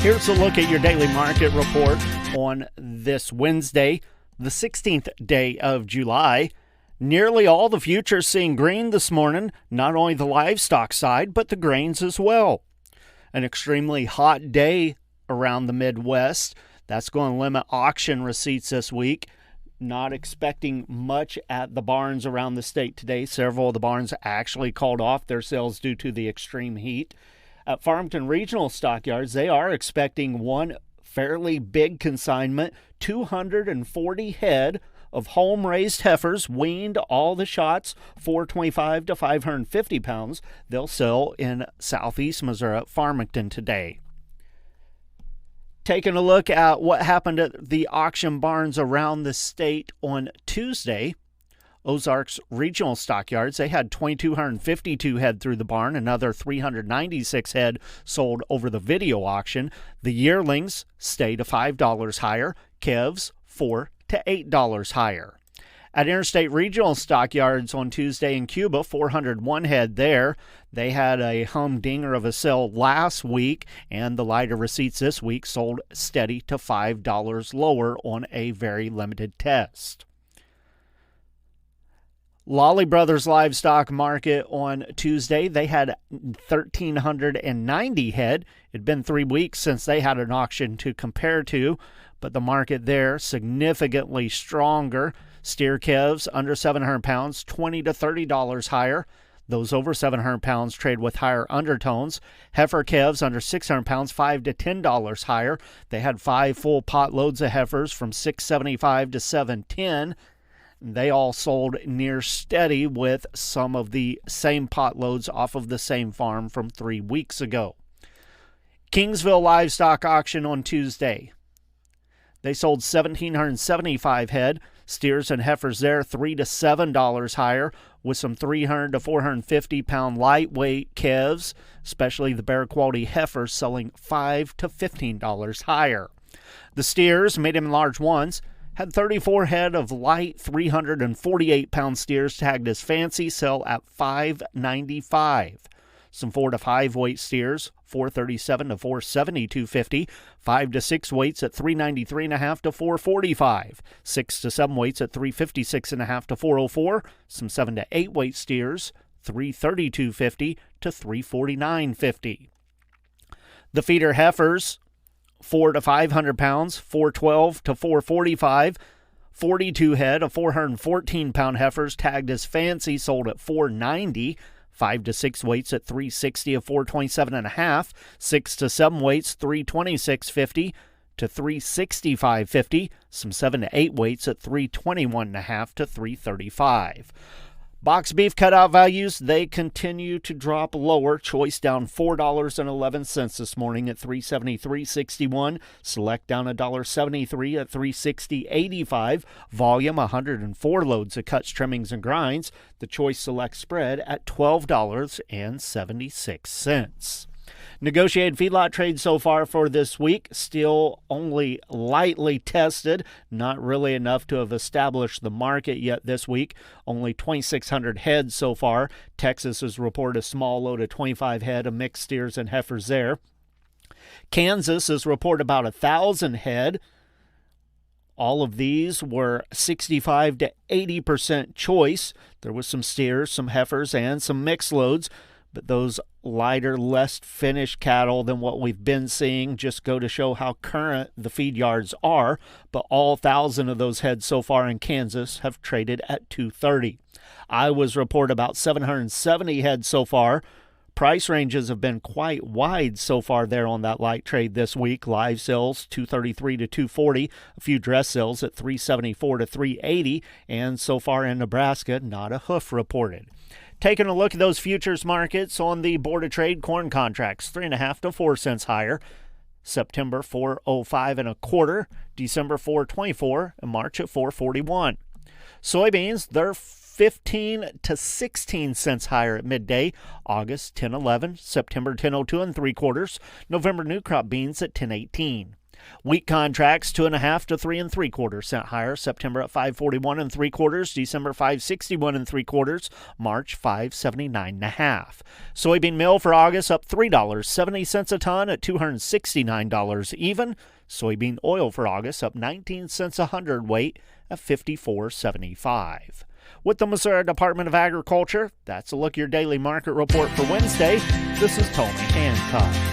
Here's a look at your daily market report on this Wednesday, the 16th day of July. Nearly all the futures seeing green this morning, not only the livestock side, but the grains as well. An extremely hot day around the Midwest. That's going to limit auction receipts this week. Not expecting much at the barns around the state today. Several of the barns actually called off their sales due to the extreme heat. At Farmington Regional Stockyards, they are expecting one fairly big consignment, 240 head of home-raised heifers, weaned, all the shots, 425 to 550 pounds. They'll sell in southeast Missouri at Farmington today. Taking a look at what happened at the auction barns around the state on Tuesday, Ozarks Regional Stockyards, they had 2,252 head through the barn, another 396 head sold over the video auction. The yearlings stayed to $5 higher, calves $4 to $8 higher. At Interstate Regional Stockyards on Tuesday in Cuba, 401 head there. They had a humdinger of a sale last week, and the lighter receipts this week sold steady to $5 lower on a very limited test. Lawley Brothers Livestock Market on Tuesday, they had 1,390 head. It had been 3 weeks since they had an auction to compare to, but the market there significantly stronger. Steer calves under 700 pounds, $20 to $30 higher. Those over 700 pounds trade with higher undertones. Heifer calves under 600 pounds, $5 to $10 higher. They had 5 full pot loads of heifers from $675 to $710. They all sold near steady with some of the same pot loads off of the same farm from 3 weeks ago. Kingsville Livestock Auction on Tuesday. They sold 1,775 head. Steers and heifers there $3 to $7 higher, with some 300 to 450 pound lightweight calves, especially the better quality heifers, selling $5 to $15 higher. The steers, medium and large ones, had 34 head of light 348-pound steers tagged as fancy, sell at $5.95. Some 4 to 5 weight steers, $437 to $472.50. 5 to 6 weights at $393.5 to $445. 6 to 7 weights at $356.5 to $404. Some 7 to 8 weight steers, $332.50 to $349.50. The feeder heifers, 4 to 500 pounds, $412 to $445. 42 head of 414-pound heifers tagged as fancy, sold at $490. 5 to 6 weights at $360 of $427.5. 6 to 7 weights, $326.50 to $365.50. Some 7 to 8 weights at $321.5 to $335. Box beef cutout values, they continue to drop lower. Choice down $4.11 this morning at $373.61. Select down $1.73 at $360.85. Volume 104 loads of cuts, trimmings, and grinds. The Choice Select spread at $12.76. Negotiated feedlot trade so far for this week, still only lightly tested, not really enough to have established the market yet this week. Only 2,600 head so far. Texas has reported a small load of 25 head of mixed steers and heifers there. Kansas has reported about 1,000 head. All of these were 65 to 80% choice. There was some steers, some heifers, and some mixed loads. But those lighter, less finished cattle than what we've been seeing just go to show how current the feed yards are. But all 1,000 of those heads so far in Kansas have traded at $230. Iowa's report about 770 heads so far. Price ranges have been quite wide so far there on that light trade this week. Live sales $233 to $240, a few dress sales at $374 to $380, and so far in Nebraska, not a hoof reported. Taking a look at those futures markets on the Board of Trade, corn contracts 3.5 to 4 cents higher. September 4.05 1/4, December 4.24, and March at 4.41. Soybeans, they're 15 to 16 cents higher at midday. August 10.11, September 10.02 3/4, November new crop beans at 10.18. Wheat contracts 2.5 to 3 3/4 cents higher. September at 5.41 3/4, December 5.61 3/4, March 5.79.5. Soybean meal for August up $3.70 a ton at $269 even. Soybean oil for August up 19 cents a hundredweight at $54.75. With the Missouri Department of Agriculture, that's a look at your daily market report for Wednesday. This is Tony Hancock.